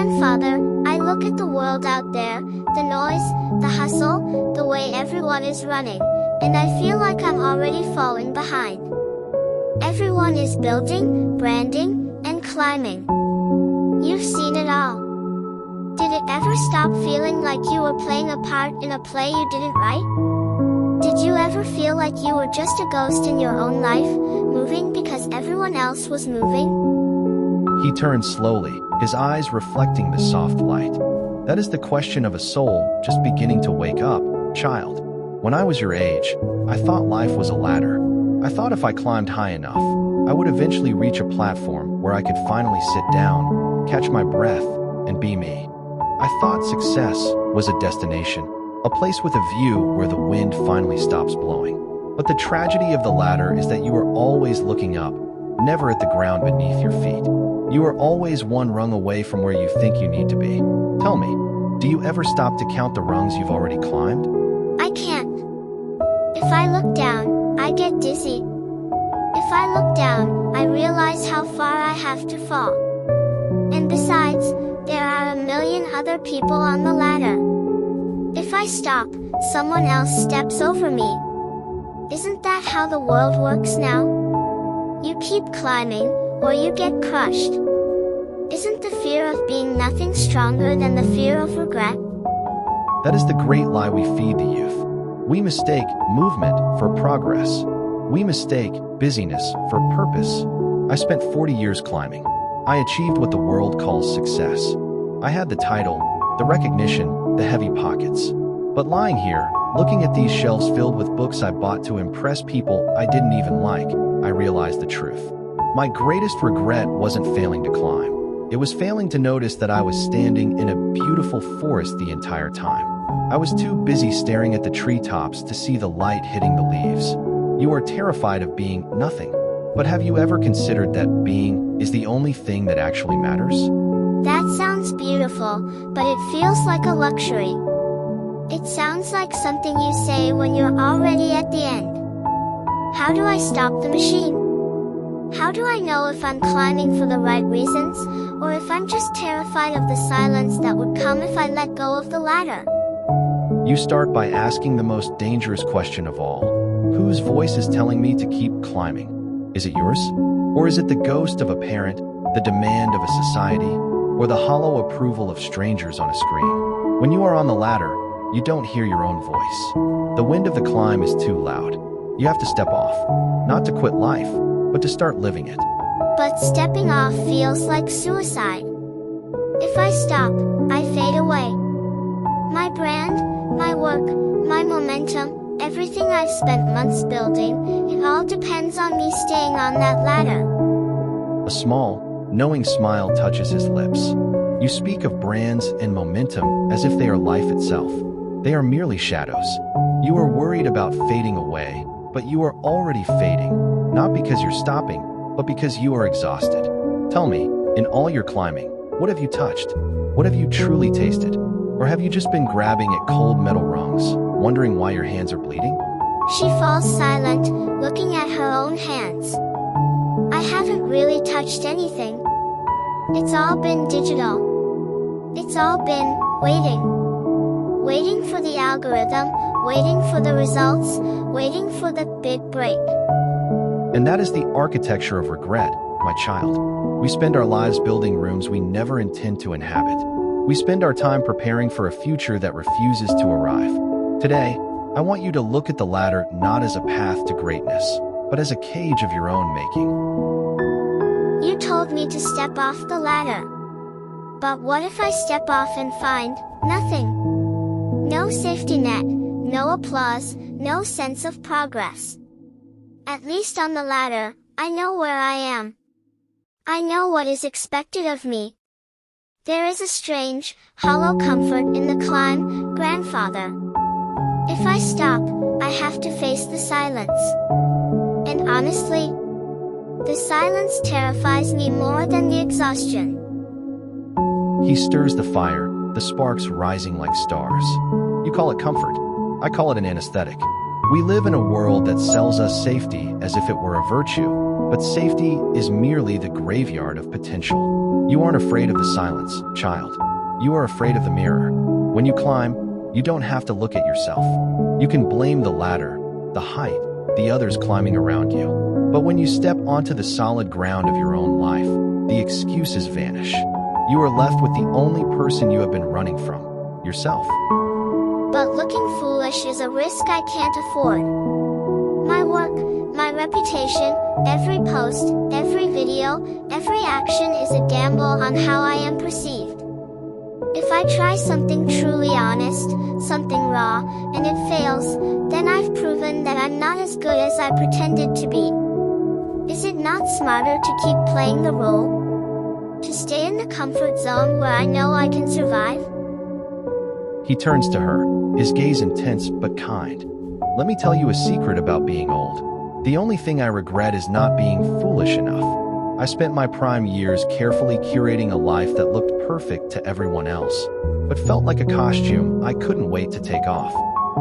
Grandfather, I look at the world out there, the noise, the hustle, the way everyone is running, and I feel like I'm already falling behind. Everyone is building, branding, and climbing. You've seen it all. Did it ever stop feeling like you were playing a part in a play you didn't write? Did you ever feel like you were just a ghost in your own life, moving because everyone else was moving? He turned slowly, his eyes reflecting the soft light. That is the question of a soul just beginning to wake up, child. When I was your age, I thought life was a ladder. I thought if I climbed high enough, I would eventually reach a platform where I could finally sit down, catch my breath, and be me. I thought success was a destination, a place with a view where the wind finally stops blowing. But the tragedy of the ladder is that you are always looking up, never at the ground beneath your feet. You are always one rung away from where you think you need to be. Tell me, do you ever stop to count the rungs you've already climbed? I can't. If I look down, I get dizzy. If I look down, I realize how far I have to fall. And besides, there are a million other people on the ladder. If I stop, someone else steps over me. Isn't that how the world works now? You keep climbing, or you get crushed. Isn't the fear of being nothing stronger than the fear of regret? That is the great lie we feed the youth. We mistake movement for progress. We mistake busyness for purpose. I spent 40 years climbing. I achieved what the world calls success. I had the title, the recognition, the heavy pockets. But lying here, looking at these shelves filled with books I bought to impress people I didn't even like, I realized the truth. My greatest regret wasn't failing to climb. It was failing to notice that I was standing in a beautiful forest the entire time. I was too busy staring at the treetops to see the light hitting the leaves. You are terrified of being nothing. But have you ever considered that being is the only thing that actually matters? That sounds beautiful, but it feels like a luxury. It sounds like something you say when you're already at the end. How do I stop the machine? How do I know if I'm climbing for the right reasons, or if I'm just terrified of the silence that would come if I let go of the ladder? You start by asking the most dangerous question of all. Whose voice is telling me to keep climbing? Is it yours? Or is it the ghost of a parent, the demand of a society, or the hollow approval of strangers on a screen? When you are on the ladder, you don't hear your own voice. The wind of the climb is too loud. You have to step off, not to quit life, but to start living it. But stepping off feels like suicide. If I stop, I fade away. My brand, my work, my momentum, everything I've spent months building, it all depends on me staying on that ladder. A small, knowing smile touches his lips. You speak of brands and momentum as if they are life itself. They are merely shadows. You are worried about fading away, but you are already fading, not because you're stopping, but because you are exhausted. Tell me, in all your climbing, what have you touched? What have you truly tasted? Or have you just been grabbing at cold metal rungs, wondering why your hands are bleeding? She falls silent, looking at her own hands. I haven't really touched anything. It's all been digital. It's all been waiting. Waiting for the algorithm, waiting for the results, waiting for the big break. And that is the architecture of regret, my child. We spend our lives building rooms we never intend to inhabit. We spend our time preparing for a future that refuses to arrive. Today, I want you to look at the ladder not as a path to greatness, but as a cage of your own making. You told me to step off the ladder. But what if I step off and find nothing? No safety net, no applause, no sense of progress. At least on the ladder, I know where I am. I know what is expected of me. There is a strange, hollow comfort in the climb, grandfather. If I stop, I have to face the silence. And honestly, the silence terrifies me more than the exhaustion. He stirs the fire, the sparks rising like stars. You call it comfort. I call it an anesthetic. We live in a world that sells us safety as if it were a virtue, but safety is merely the graveyard of potential. You aren't afraid of the silence, child. You are afraid of the mirror. When you climb, you don't have to look at yourself. You can blame the ladder, the height, the others climbing around you. But when you step onto the solid ground of your own life, the excuses vanish. You are left with the only person you have been running from, yourself. But looking foolish is a risk I can't afford. My work, my reputation, every post, every video, every action is a gamble on how I am perceived. If I try something truly honest, something raw, and it fails, then I've proven that I'm not as good as I pretended to be. Is it not smarter to keep playing the role? To stay in the comfort zone where I know I can survive? He turns to her, his gaze intense but kind. Let me tell you a secret about being old. The only thing I regret is not being foolish enough. I spent my prime years carefully curating a life that looked perfect to everyone else, but felt like a costume I couldn't wait to take off.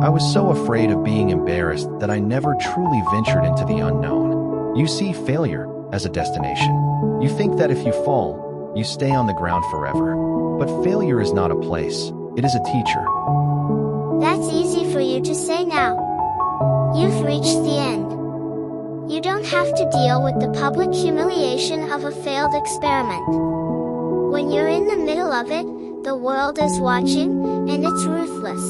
I was so afraid of being embarrassed that I never truly ventured into the unknown. You see failure as a destination. You think that if you fall, you stay on the ground forever. But failure is not a place, it is a teacher. That's easy for you to say now. You've reached the end. You don't have to deal with the public humiliation of a failed experiment. When you're in the middle of it, the world is watching, and it's ruthless.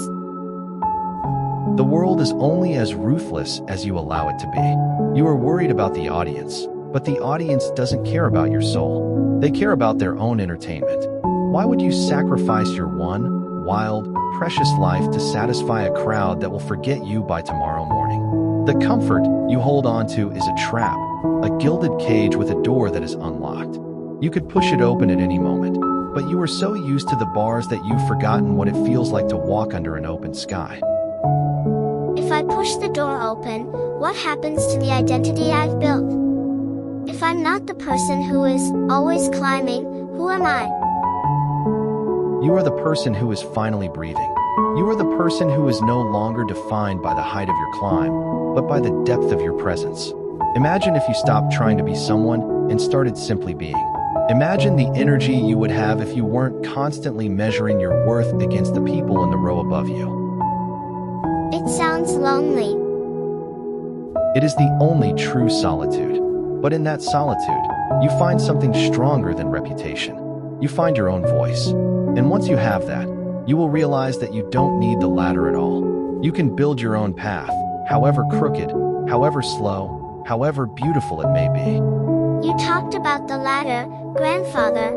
The world is only as ruthless as you allow it to be. You are worried about the audience, but the audience doesn't care about your soul. They care about their own entertainment. Why would you sacrifice your one, wild, precious life to satisfy a crowd that will forget you by tomorrow morning? The comfort you hold on to is a trap, a gilded cage with a door that is unlocked. You could push it open at any moment, but you are so used to the bars that you've forgotten what it feels like to walk under an open sky. If I push the door open, what happens to the identity I've built? If I'm not the person who is always climbing, who am I? You are the person who is finally breathing. You are the person who is no longer defined by the height of your climb, but by the depth of your presence. Imagine if you stopped trying to be someone and started simply being. Imagine the energy you would have if you weren't constantly measuring your worth against the people in the row above you. It sounds lonely. It is the only true solitude. But in that solitude, you find something stronger than reputation. You find your own voice. And once you have that, you will realize that you don't need the ladder at all. You can build your own path, however crooked, however slow, however beautiful it may be. You talked about the ladder, grandfather.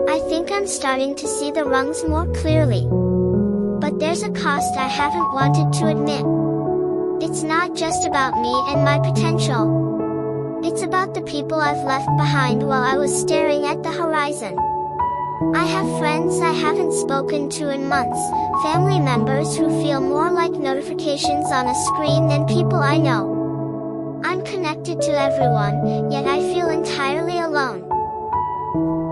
I think I'm starting to see the rungs more clearly. But there's a cost I haven't wanted to admit. It's not just about me and my potential. It's about the people I've left behind while I was staring at the horizon. I have friends I haven't spoken to in months, family members who feel more like notifications on a screen than people I know. I'm connected to everyone, yet I feel entirely alone.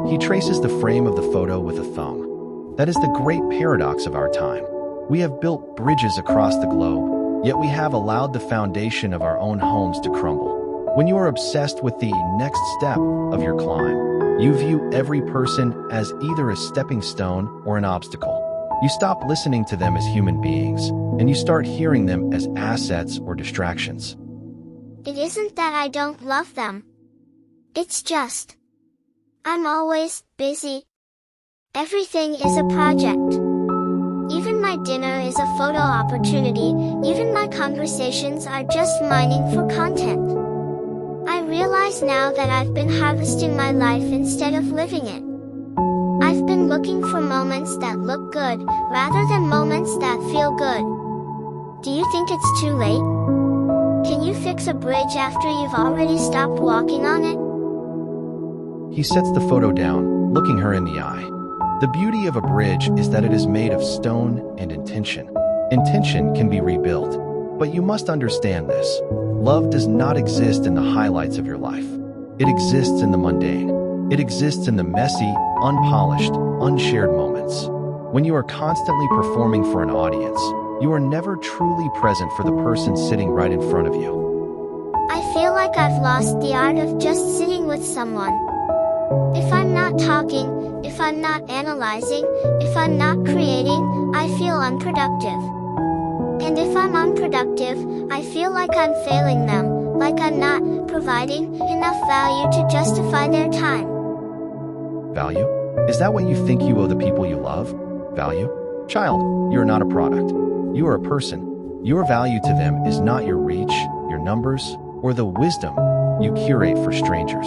He traces the frame of the photo with a thumb. That is the great paradox of our time. We have built bridges across the globe, yet we have allowed the foundation of our own homes to crumble. When you are obsessed with the next step of your climb, you view every person as either a stepping stone or an obstacle. You stop listening to them as human beings, and you start hearing them as assets or distractions. It isn't that I don't love them. It's just, I'm always busy. Everything is a project. Even my dinner is a photo opportunity, even my conversations are just mining for content. I realize now that I've been harvesting my life instead of living it. I've been looking for moments that look good, rather than moments that feel good. Do you think it's too late? Can you fix a bridge after you've already stopped walking on it? He sets the photo down, looking her in the eye. The beauty of a bridge is that it is made of stone and intention. Intention can be rebuilt, but you must understand this. Love does not exist in the highlights of your life. It exists in the mundane. It exists in the messy, unpolished, unshared moments. When you are constantly performing for an audience, you are never truly present for the person sitting right in front of you. I feel like I've lost the art of just sitting with someone. If I'm not not talking, if I'm not analyzing, if I'm not creating, I feel unproductive. And if I'm unproductive, I feel like I'm failing them, like I'm not providing enough value to justify their time. Value? Is that what you think you owe the people you love? Value? Child, you are not a product. You are a person. Your value to them is not your reach, your numbers, or the wisdom you curate for strangers.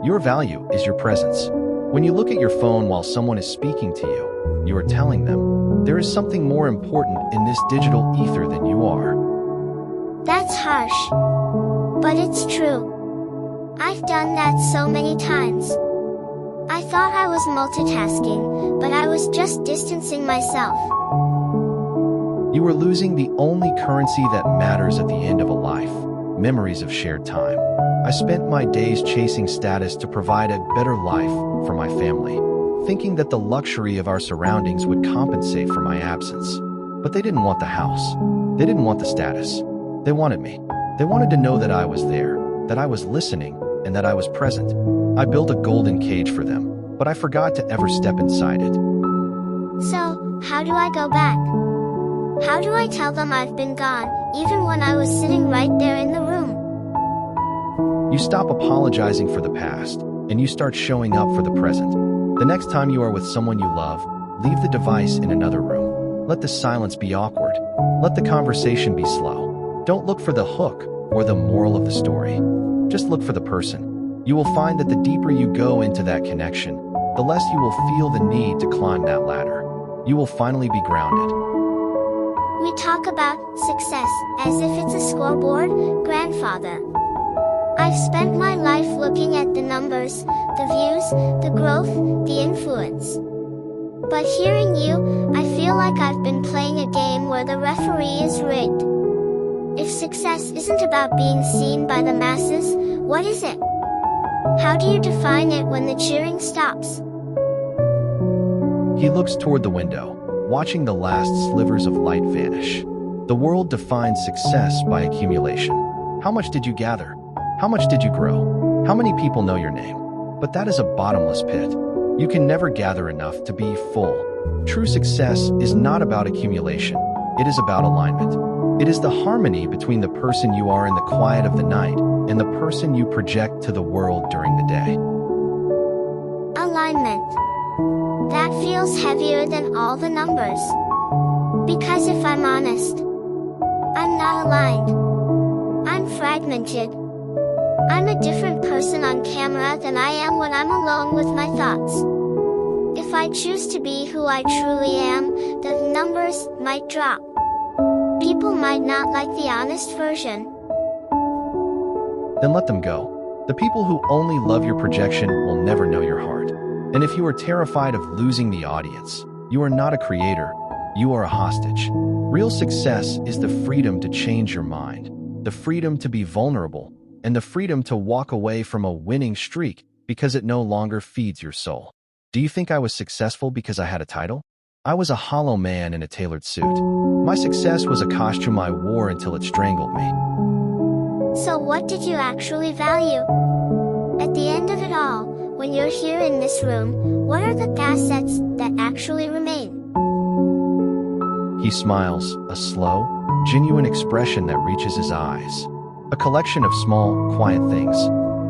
Your value is your presence. When you look at your phone while someone is speaking to you, you are telling them, there is something more important in this digital ether than you are. That's harsh. But it's true. I've done that so many times. I thought I was multitasking, but I was just distancing myself. You are losing the only currency that matters at the end of a life, memories of shared time. I spent my days chasing status to provide a better life for my family, thinking that the luxury of our surroundings would compensate for my absence. But they didn't want the house. They didn't want the status. They wanted me. They wanted to know that I was there, that I was listening, and that I was present. I built a golden cage for them, but I forgot to ever step inside it. So, how do I go back? How do I tell them I've been gone, even when I was sitting right there in the room? You stop apologizing for the past, and you start showing up for the present. The next time you are with someone you love, leave the device in another room. Let the silence be awkward. Let the conversation be slow. Don't look for the hook or the moral of the story. Just look for the person. You will find that the deeper you go into that connection, the less you will feel the need to climb that ladder. You will finally be grounded. We talk about success as if it's a scoreboard, grandfather. I've spent my life looking at the numbers, the views, the growth, the influence. But hearing you, I feel like I've been playing a game where the referee is rigged. If success isn't about being seen by the masses, what is it? How do you define it when the cheering stops? He looks toward the window, watching the last slivers of light vanish. The world defines success by accumulation. How much did you gather? How much did you grow? How many people know your name? But that is a bottomless pit. You can never gather enough to be full. True success is not about accumulation. It is about alignment. It is the harmony between the person you are in the quiet of the night and the person you project to the world during the day. Alignment. That feels heavier than all the numbers. Because if I'm honest, I'm not aligned. I'm fragmented. I'm a different person on camera than I am when I'm alone with my thoughts. If I choose to be who I truly am, the numbers might drop. People might not like the honest version. Then let them go. The people who only love your projection will never know your heart. And if you are terrified of losing the audience, you are not a creator, you are a hostage. Real success is the freedom to change your mind, the freedom to be vulnerable, and the freedom to walk away from a winning streak because it no longer feeds your soul. Do you think I was successful because I had a title? I was a hollow man in a tailored suit. My success was a costume I wore until it strangled me. So what did you actually value? At the end of it all, when you're here in this room, what are the assets that actually remain? He smiles, a slow, genuine expression that reaches his eyes. A collection of small, quiet things.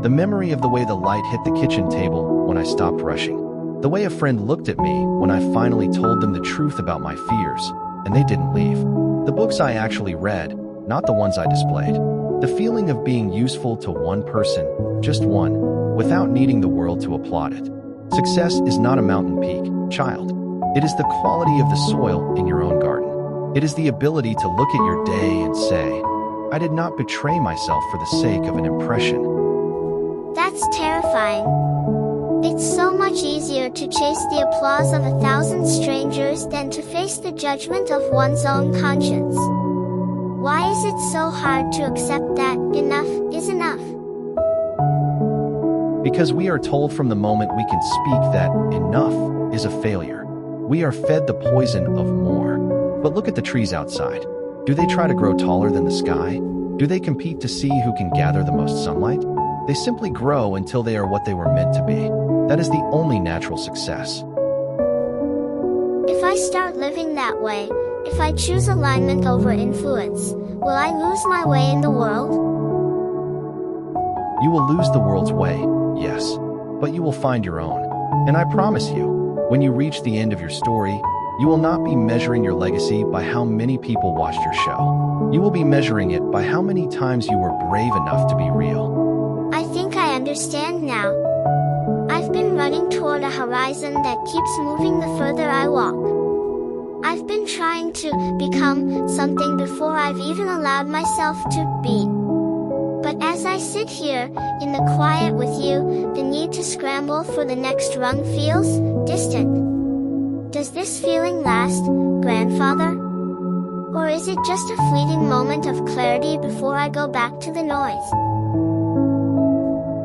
The memory of the way the light hit the kitchen table when I stopped rushing. The way a friend looked at me when I finally told them the truth about my fears, and they didn't leave. The books I actually read, not the ones I displayed. The feeling of being useful to one person, just one, without needing the world to applaud it. Success is not a mountain peak, child. It is the quality of the soil in your own garden. It is the ability to look at your day and say, I did not betray myself for the sake of an impression. That's terrifying. It's so much easier to chase the applause of 1,000 strangers than to face the judgment of one's own conscience. Why is it so hard to accept that enough is enough? Because we are told from the moment we can speak that enough is a failure. We are fed the poison of more. But look at the trees outside. Do they try to grow taller than the sky? Do they compete to see who can gather the most sunlight? They simply grow until they are what they were meant to be. That is the only natural success. If I start living that way, if I choose alignment over influence, will I lose my way in the world? You will lose the world's way, yes, but you will find your own. And I promise you, when you reach the end of your story, you will not be measuring your legacy by how many people watched your show. You will be measuring it by how many times you were brave enough to be real. I think I understand now. I've been running toward a horizon that keeps moving the further I walk. I've been trying to become something before I've even allowed myself to be. But as I sit here, in the quiet with you, the need to scramble for the next rung feels distant. Does this feeling last, grandfather? Or is it just a fleeting moment of clarity before I go back to the noise?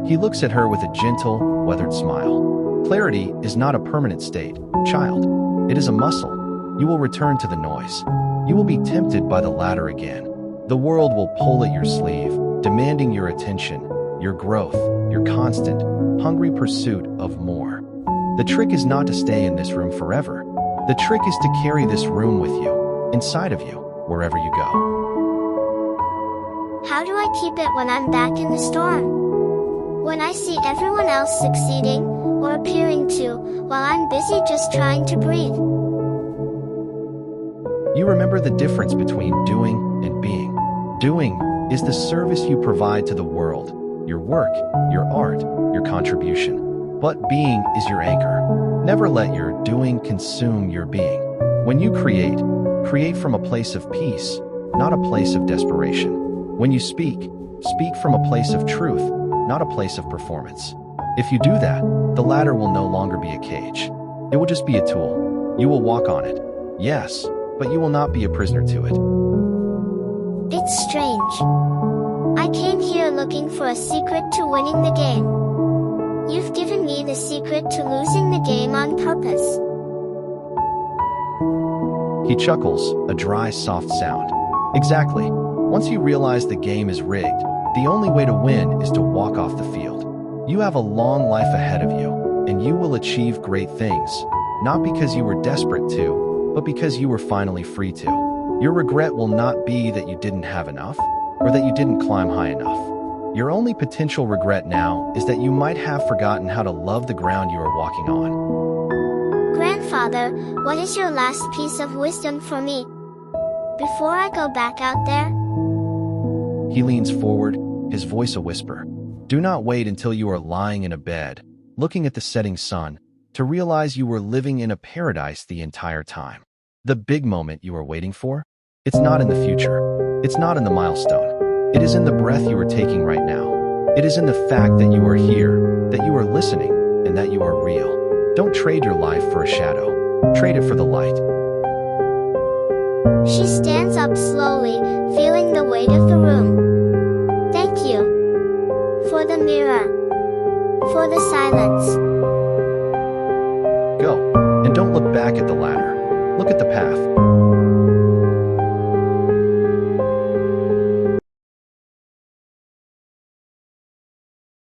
He looks at her with a gentle, weathered smile. Clarity is not a permanent state, child. It is a muscle. You will return to the noise. You will be tempted by the ladder again. The world will pull at your sleeve, demanding your attention, your growth, your constant, hungry pursuit of more. The trick is not to stay in this room forever. The trick is to carry this room with you, inside of you, wherever you go. How do I keep it when I'm back in the storm? When I see everyone else succeeding, or appearing to, while I'm busy just trying to breathe. You remember the difference between doing and being. Doing is the service you provide to the world, your work, your art, your contribution. But being is your anchor. Never let your doing consume your being. When you create, create from a place of peace, not a place of desperation. When you speak, speak from a place of truth, not a place of performance. If you do that, the ladder will no longer be a cage. It will just be a tool. You will walk on it, yes, but you will not be a prisoner to it. It's strange. I came here looking for a secret to winning the game. You've given me the secret to losing the game on purpose. He chuckles, a dry, soft sound. Exactly. Once you realize the game is rigged, the only way to win is to walk off the field. You have a long life ahead of you, and you will achieve great things, not because you were desperate to, but because you were finally free to. Your regret will not be that you didn't have enough, or that you didn't climb high enough. Your only potential regret now is that you might have forgotten how to love the ground you are walking on. Grandfather, what is your last piece of wisdom for me? Before I go back out there? He leans forward, his voice a whisper. Do not wait until you are lying in a bed, looking at the setting sun, to realize you were living in a paradise the entire time. The big moment you are waiting for? It's not in the future. It's not in the milestone. It is in the breath you are taking right now. It is in the fact that you are here, that you are listening, and that you are real. Don't trade your life for a shadow. Trade it for the light. She stands up slowly, feeling the weight of the room. Thank you. For the mirror. For the silence. Go, and don't look back at the ladder. Look at the path.